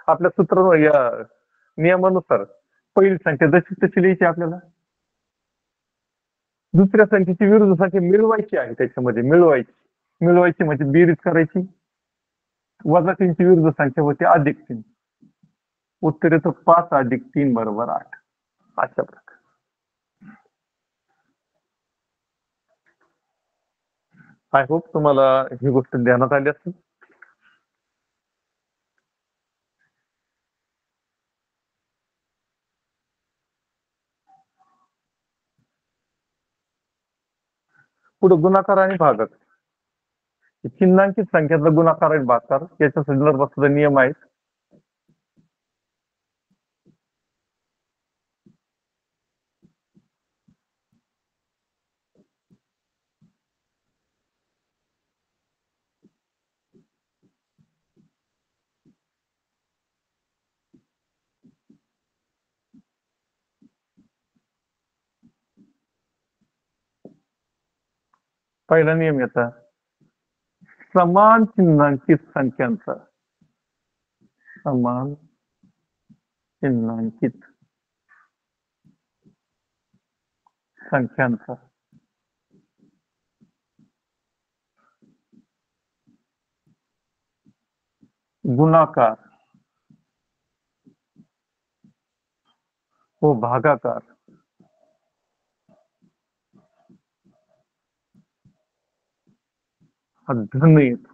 आपल्या सूत्र या नियमानुसार पहिली संख्या जशी तशी लिहायची आपल्याला. दुसऱ्या संख्येची विरुद्ध संख्या मिळवायची आहे. त्याच्यामध्ये मिळवायची म्हणजे बेरीज करायची. -3ची विरुद्ध संख्या होते +3. उत्तर येतं 5 + 3 = 8. अशा प्रकारे. आय होप तुम्हाला ही गोष्ट ध्यानात आली असेल. पुढे गुणाकार आणि भागाकार. चिन्हांकित संख्याचा गुणाकार आणि भागाकार याच्या संदर्भात सुद्धा नियम आहेत. पहिला नियम याचा समान चिन्हांकित संख्यांचा समान चिन्हांकित संख्यांचा गुणाकार व भागाकार हा धन येतो.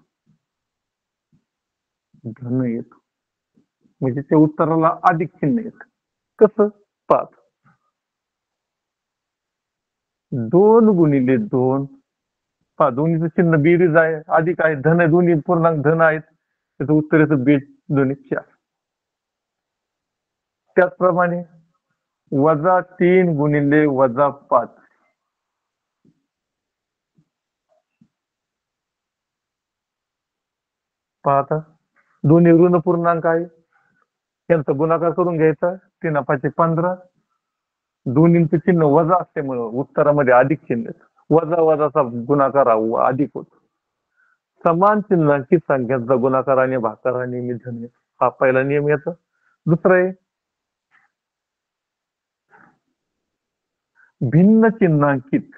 धन येतो म्हणजे त्या उत्तराला अधिक चिन्ह येत. कसं? 5 2 गुणिले 2 दोन्हीचं चिन्ह बेरीज आहे, अधिक आहे, धन आहे, दोन्ही पूर्णांक धन आहेत, त्याचं उत्तर येतं बेरीज दोन्ही 4. त्याचप्रमाणे -3 गुणिले -5 पाहता दोन्ही ऋण पूर्णांक आहे, त्यांचा गुणाकार करून घ्यायचा. 3 5 15 दोन्हींचं चिन्ह वजा असल्यामुळे उत्तरामध्ये अधिक चिन्ह येतं. वजा वजाचा गुणाकार हा अधिक होतो. समान चिन्हांकित संख्यांचा गुणाकार आणि भागाकार आणि निधन येतो. हा पहिला नियम याचा. दुसरा आहे भिन्न चिन्हांकित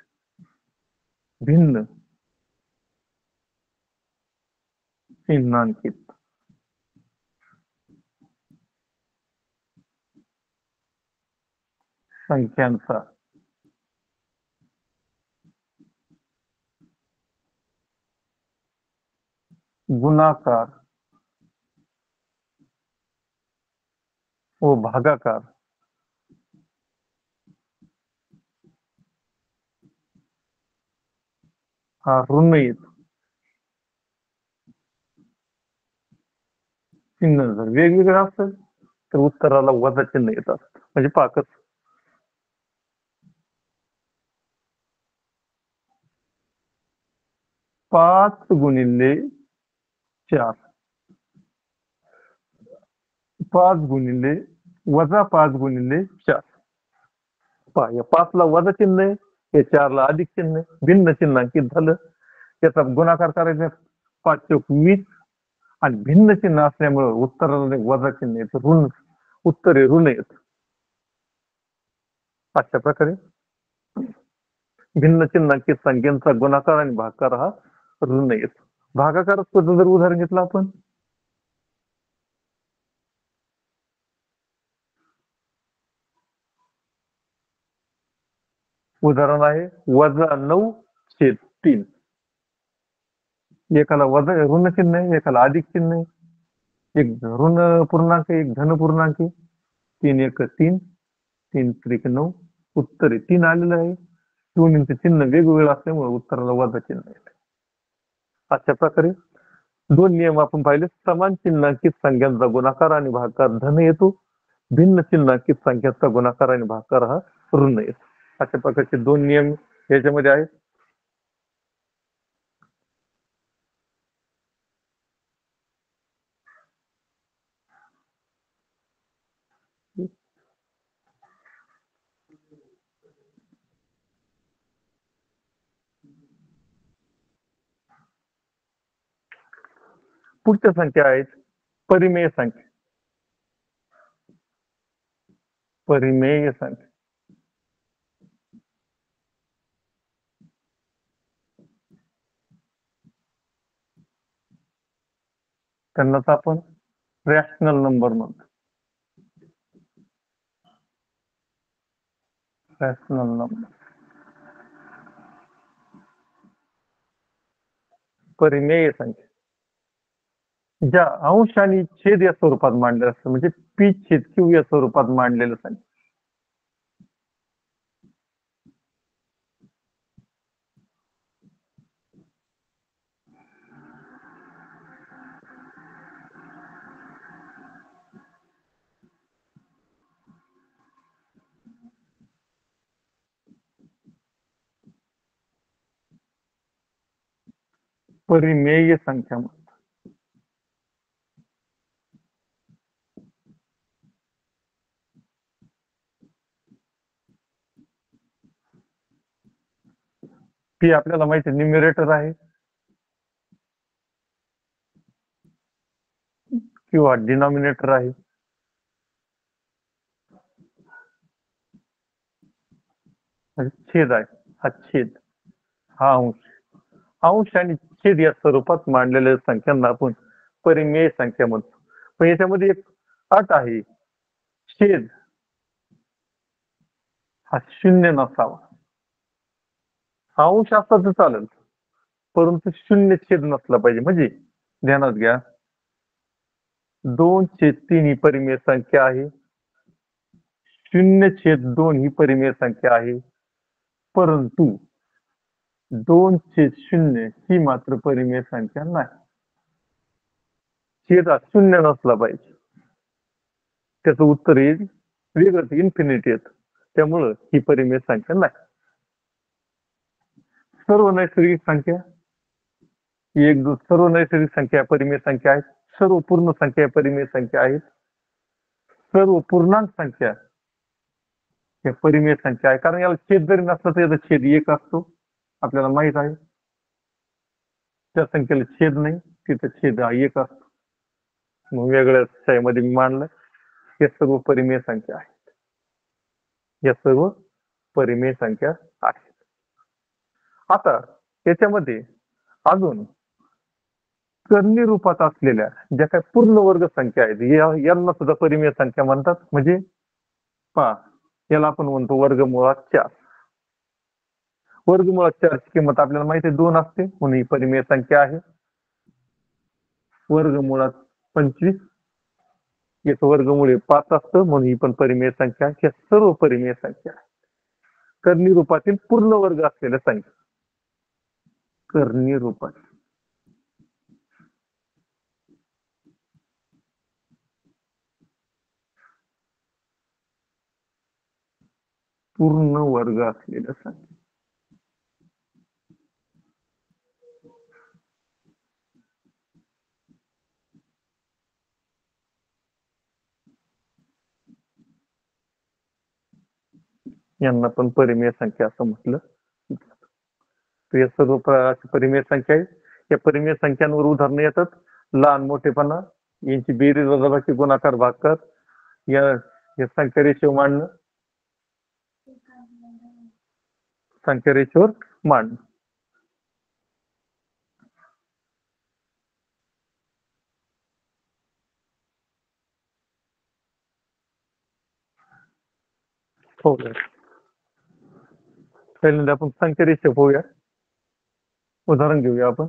संख्यांचा गुणाकार व भागाकार हा ऋण येतो. चिन्ह जर वेगवेगळं असेल तर उत्तराला वजा चिन्ह येत असतं. म्हणजे पाकच 5 गुणिले 4 5 गुणिले -5 गुणिले 4 पहा या 5 ला वजा चिन्ह आहे, या 4 ला अधिक चिन्ह आहे. भिन्न चिन्हांकित झालं. त्याचा गुणाकार करायचा 5 चौक 20 आणि भिन्न चिन्ह असल्यामुळे उत्तराला वजा चिन्ह येतं. ऋण उत्तर हे ऋण येत. अशा प्रकारे भिन्न चिन्हांकित संख्यांचा गुणाकार आणि भागाकार हा ऋण येतो. भागाकाराचं जर उदाहरण घेतलं आपण उदाहरण आहे -9/3. एकाला वजा ऋण चिन्ह आहे, एकाला अधिक चिन्ह आहे. एक ऋण पूर्णांक एक धन पूर्णांक 3 1 3 3 3 9 उत्तर 3 आलेलं आहे. दोन्हींचं चिन्ह वेगवेगळं असल्यामुळे उत्तराला वजा चिन्ह आहे. अशा प्रकारे 2 नियम आपण पाहिले. समान चिन्हांकित संख्यांचा गुणाकार आणि भागाकार धन येतो. भिन्न चिन्हांकित संख्यांचा गुणाकार आणि भागाकार हा ऋण येतो. अशा प्रकारचे 2 नियम याच्यामध्ये आहेत. पुढच्या संख्या आहेत परिमेय संख्या. परिमेय संख्या त्यांनाच आपण रॅशनल नंबर म्हणतो. रॅशनल नंबर परिमेय संख्या ज्या अंश आणि छेद या स्वरूपात मांडलेलं असतं, म्हणजे पी छेद क्यू या स्वरूपात मांडलेलं संख्या. परिमेय संख्या म्हणतात. पी आपल्याला माहिती आहे न्यूमरेटर आहे किंवा डिनॉमिनेटर आहे. छेद आहे, हा छेद, हा अंश. अंश आणि छेद या स्वरूपात मांडलेल्या संख्यांना आपण परिमेय संख्या म्हणतो. पण याच्यामध्ये एक अट आहे, छेद हा शून्य नसावा. अंश असता तर चालेल, परंतु शून्य छेद नसला पाहिजे. म्हणजे ध्यानात घ्या, 2/3 ही परिमेय संख्या आहे, 0/2 ही परिमेय संख्या आहे, परंतु 2/0 ही मात्र परिमेय संख्या नाही. छेद हा शून्य नसला पाहिजे. त्याचं उत्तर येईल वेगळंच, इन्फिनिटी येत. त्यामुळं ही परिमेय संख्या नाही. सर्व नैसर्गिक संख्या सर्व नैसर्गिक संख्या परिमेय संख्या आहेत. सर्व पूर्ण संख्या परिमेय संख्या आहेत. सर्व पूर्णांक संख्या या परिमेय संख्या आहे. कारण याला छेद जरी नसला तर याचा छेद 1 असतो, आपल्याला माहित आहे. त्या संख्येला छेद नाही, तिचा छेद हा 1 असतो. मग वेगळ्या शाळेमध्ये मी मांडलं, या सर्व परिमेय संख्या आहेत. या सर्व परिमेय संख्या आहेत. आता याच्यामध्ये अजून कर्णी रूपात असलेल्या ज्या काही पूर्ण वर्ग संख्या आहेत, यांना सुद्धा परिमेय संख्या म्हणतात. म्हणजे पहा, याला आपण म्हणतो वर्गमुळात 4. वर्गमुळात 4 ची किंमत आपल्याला माहिती आहे 2 असते, म्हणून ही परिमेय संख्या आहे. वर्गमुळात 25 याचं वर्गमूळ 5 असतं, म्हणून ही पण परिमेय संख्या. ह्या सर्व परिमेय संख्या कर्णी रूपातील पूर्ण वर्ग असलेल्या संख्या. कर्णी रूपात पूर्ण वर्ग असलेल्या संख्या. यांना पण परिमेय संख्या असं म्हटलं. या सर्व परिमेय संख्या आहेत. या परिमेय संख्यांवर उदाहरणं येतात. लहान मोठेपणा, यांची बेरीज वजाबाकी गुणाकार भागाकार, या संख्या रेषेवर मांडणं, संख्या रेषेवर मांडणं. हो, पहिल्यांदा आपण संख्या रेषे होऊया, उदाहरण घेऊया आपण.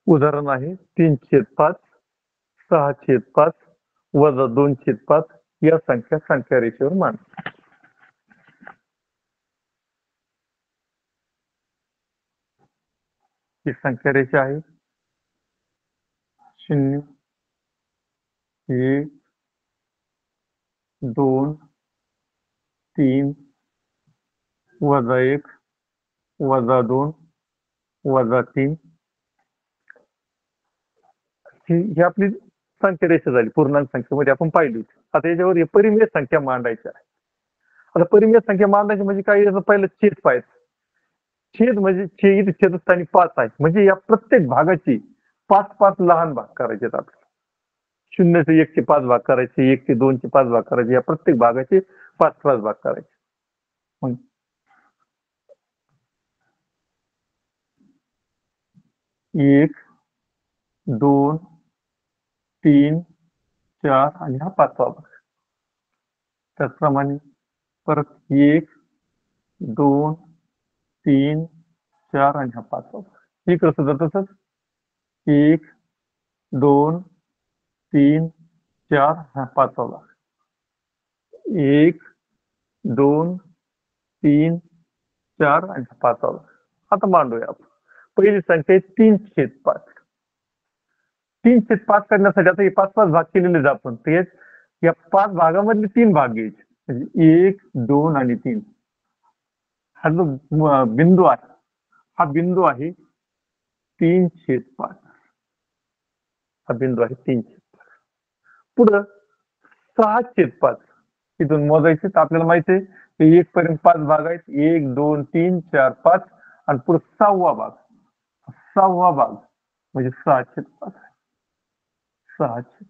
उदाहरण आहे 3/5, 6/5 वजा 2/5 या संख्या रेषेवर मांड. ही संख्या रेषा आहे 0, 1, 2, 3, वजा 1, वजा 2, वजा 3. ही आपली संख्या रेषा झाली. पूर्णांक संख्येमध्ये आपण पाहिली होती. आता याच्यावर परिमेय संख्या मांडायच्या आहे. आता परिमेय संख्या मांडायची म्हणजे काय, याचं पहिलं छेद पाहिजे. छेद म्हणजे छेदस्थानी 5 आहे, म्हणजे या प्रत्येक भागाची 5 लहान भाग करायचे आहेत आपल्याला. 0 ते 1 चे 5 भाग करायचे, 1 ते 2 चे 5 भाग करायचे, या प्रत्येक भागाचे 5 भाग करायचे. मग 1, 2, 3, 4 आणि हा 5वा भाग. त्याचप्रमाणे परत 1, 2, 3 4 आणि हा 5. इकडे सुद्धा तसंच 1 2 3 4 हा 5. 1 2 3 4 आणि हा 5. आता मांडूया आपण. पहिली संख्या आहे 3/5. 3/5 करण्यासाठी आता हे 5-5 भाग केलेले आपण तेच या 5 भागामधले 3 भाग घ्यायचे म्हणजे 1 2 आणि 3. हा जो बिंदू आहे हा बिंदू आहे 3/5. हा बिंदू आहे 3/5. पुढं 6/5 इथून मोजायचे तर आपल्याला माहिती आहे की 1 पर्यंत 5 भाग आहेत 1 2 3 4 5 आणि पुढे 6वा भाग 6वा भाग म्हणजे 6/5. 6/5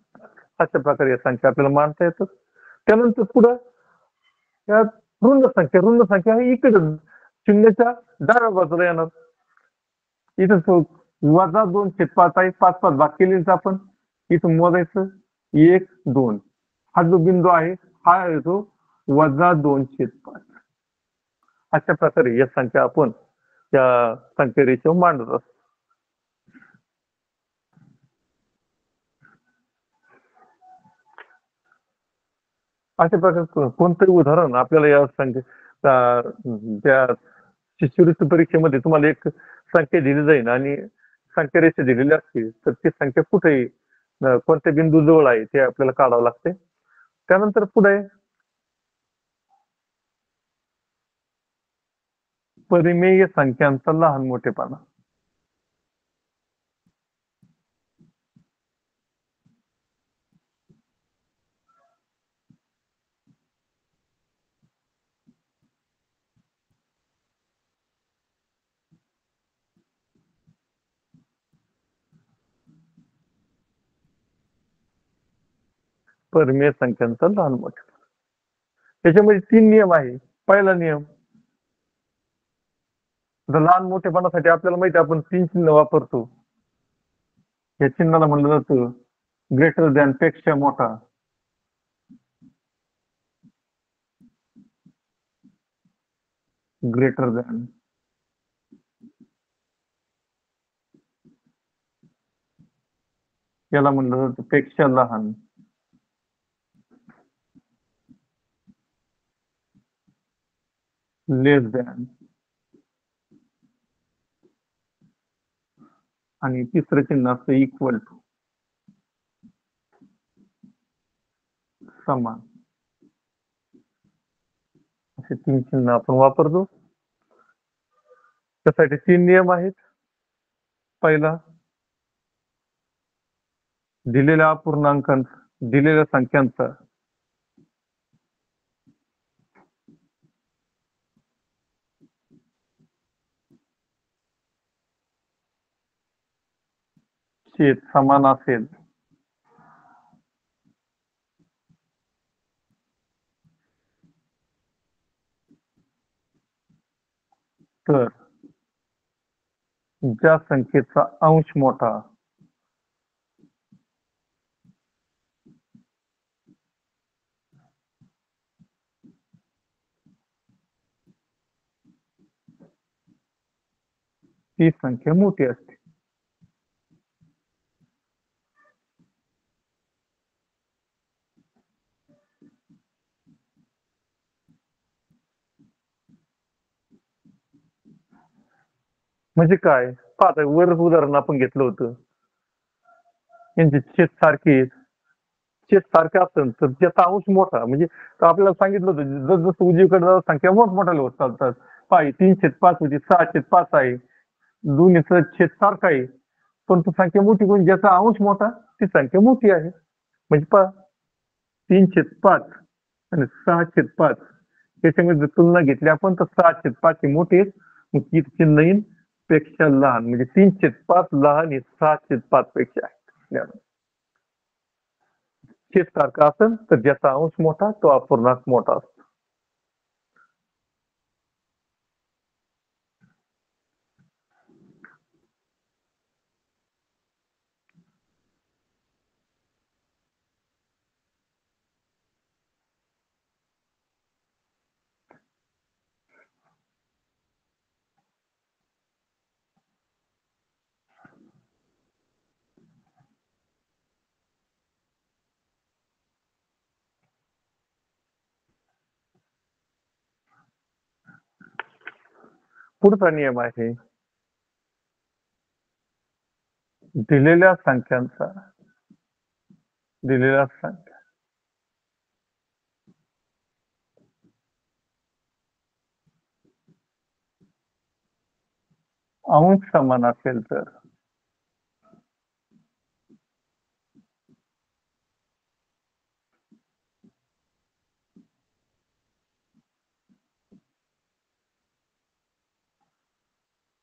अशा प्रकारे या संख्या आपल्याला मांडता येतात. त्यानंतर पुढं या ऋण संख्या ही इकडे शून्याच्या डाव्या बाजूला येणार. इथं -2/5 आहे 5-5 भाग केलेच आपण इथून मोजायचं 1 2 हा जो बिंदू आहे हा येतो -2/5. अशा प्रकारे या संख्या आपण या संख्या रेषेवर मांडत असतो. अशा प्रकारचं कोणतंही उदाहरण आपल्याला या संख्या त्या शिष्यवृत्ती परीक्षेमध्ये तुम्हाला एक संख्या दिली जाईल आणि संख्या रेषा दिलेली असते तर ती संख्या कुठे कोणत्या बिंदू जवळ आहे ते आपल्याला काढावं लागते. त्यानंतर पुढे परिमेय संख्यांचा लहान मोठेपणा. परिमेय संख्यांचा लहान मोठेपणा त्याच्यामध्ये 3 नियम आहे. पहिला नियम लहान मोठेपणासाठी आपल्याला माहिती आहे आपण 3 चिन्ह वापरतो. या चिन्हाला म्हणलं जातं ग्रेटर दॅन पेक्षा मोठा. ग्रेटर दॅन याला म्हणलं जातं पेक्षा लहान. लेस दॅन आणि तिसरं चिन्ह असतं इक्वल टू समान. असे 3 चिन्ह आपण वापरतो. त्यासाठी 3 नियम आहेत. पहिला दिलेल्या अपूर्णांकांचा दिलेल्या संख्यांचा छेद समान असेल तर ज्या संख्येचा अंश मोठा ती संख्या मोठी असते. म्हणजे काय पाहता वर उदाहरण आपण घेतलं होतं यांचे छेद सारखे असेल तर ज्याचा अंश मोठा म्हणजे आपल्याला सांगितलं होतं जसं उजवीकडे संख्या मोठमोठ्याला होत चालतात. 3/5 होती 6/5 आहे दोन्हीचा छेद सारखा आहे पण तो संख्या मोठी कोण ज्याचा अंश मोठा ती संख्या मोठी आहे. म्हणजे पहा 3/5 आणि 6/5 त्याच्यामध्ये तुलना घेतली आपण तर 6/5 ही मोठी आहे मग ती चिन्ह येईल पेक्षा लहान म्हणजे 3/5 लहान हे 6/5 पेक्षा आहे. छेद सारखा असेल तर ज्याचा अंश मोठा तो अपूर्णांक मोठा असतो. पुढचा नियम आहे दिलेल्या संख्यांचा दिलेल्या संख्या अंश समान असेल तर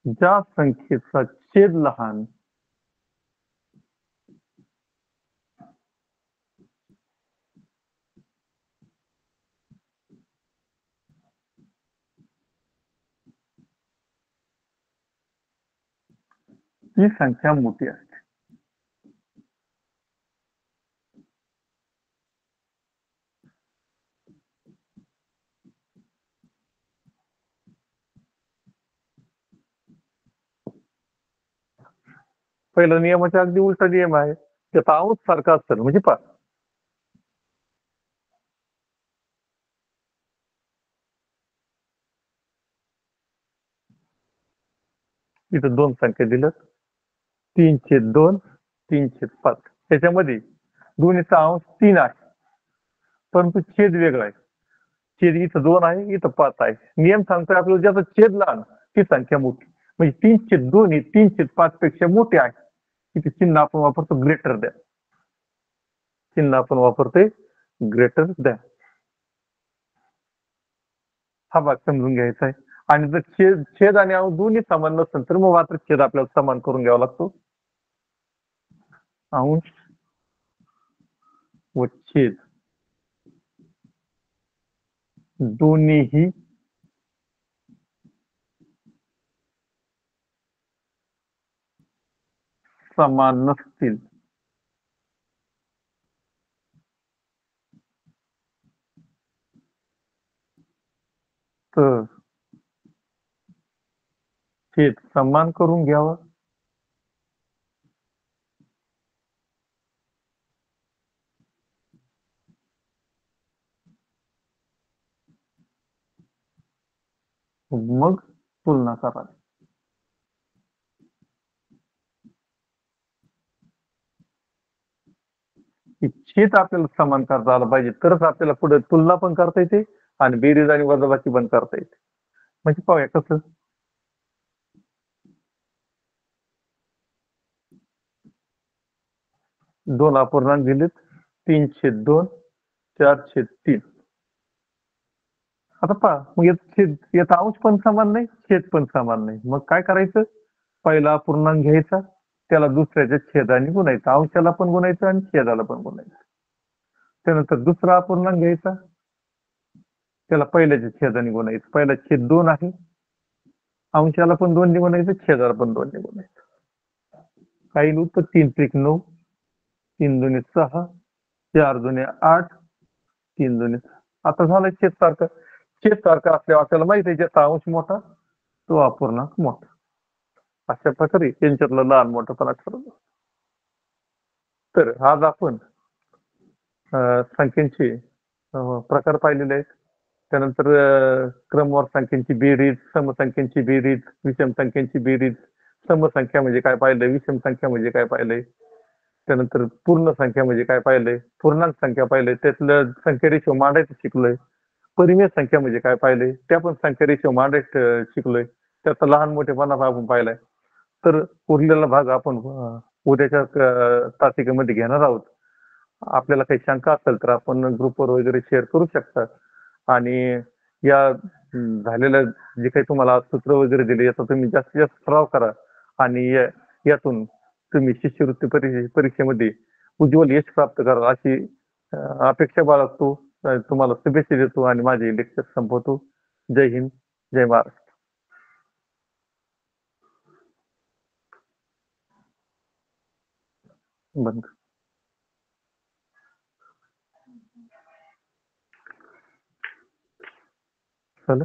ज्या संख्येचा छेद लहान ती संख्या मोठी असते. पहिला नियमाच्या अगदी उलटा नियम आहे. त्याचा अंश सारखा असेल म्हणजे पहा इथं दोन संख्या दिल्यात 3/2 3/5 त्याच्यामध्ये दोन्हीचा अंश 3 आहे परंतु छेद वेगळा आहे. छेद इथं 2 आहे इथं 5 आहे. नियम सांगतोय आपल्याला ज्याचा छेद लहान ती संख्या मोठी म्हणजे 3/2 ही 3/5 पेक्षा मोठी आहे. इथे चिन्ह आपण वापरतो ग्रेटर द्या. चिन्ह आपण वापरतोय ग्रेटर द्या. हा भाग समजून घ्यायचा आहे. आणि जर छेद आणि अंश दोन्ही समान नसेल तर मग मात्र छेद आपल्याला समान करून घ्यावा लागतो. अंश व छेद दोन्हीही समान नसतील तर छेद समान करून घ्यावा मग तुलना करावी. छेद आपल्याला समान करता आलं पाहिजे तरच आपल्याला पुढे तुलना पण करता येते आणि बेरीज आणि वजाबाकी पण करता येते. म्हणजे पाहूया कसं 2 अपूर्णांक दिलेत 3/2 4/3 आता पहा मग याचा अंश पण समान नाही छेद पण समान नाही मग काय करायचं पहिला अपूर्णांक घ्यायचा त्याला दुसऱ्याच्या छेदाने गुणायचं अंशाला पण गुणायचं आणि छेदाला पण गुणायचं. त्यानंतर दुसरा अपूर्णांक घ्यायचा त्याला पहिल्याच्या छेदाने गुणायचं पहिला छेद 2 आहे अंशाला पण 2 ने गुणायचं छेदाला पण 2 ने गुणायचं. काही उत्तर 3/9 3 2 6 4 2 8 3 2 आता झालं छेद सारखं. छेद सारखं असल्यावर आपल्याला माहिती आहे ज्याचा अंश मोठा तो अपूर्णांक मोठा. अशा प्रकारे यांच्यातला लहान मोठापणा ठरवतो. तर आज आपण संख्यांचे प्रकार पाहिलेले आहेत. त्यानंतर क्रमवार संख्यांची बेरीज समसंख्यांची बेरीज विषम संख्यांची बेरीज समसंख्या म्हणजे काय पाहिलंय विषम संख्या म्हणजे काय पाहिलंय त्यानंतर पूर्ण संख्या म्हणजे काय पाहिलंय पूर्णांक संख्या पाहिलंय त्यातलं संख्या रेशो मांडायचं शिकलोय. परिमेय संख्या म्हणजे काय पाहिलंय त्या पण संख्या रेशो मांडायचं शिकलोय. त्याचा लहान मोठेपणा आपण पाहिलाय. तर उरलेला भाग आपण उद्याच्या तासिकेमध्ये घेणार आहोत. आपल्याला काही शंका असेल तर आपण ग्रुपवर वगैरे शेअर करू शकता. आणि या झालेल्या जे काही तुम्हाला सूत्र वगैरे दिले याचा तुम्ही जास्तीत जास्त सराव करा आणि यातून तुम्ही शिष्यवृत्ती परीक्षेमध्ये उज्ज्वल यश प्राप्त करा अशी अपेक्षा बाळगतो. तुम्हाला शुभेच्छा देतो आणि माझे लेक्चर संपवतो. जय हिंद जय महाराष्ट्र. बंद झालं.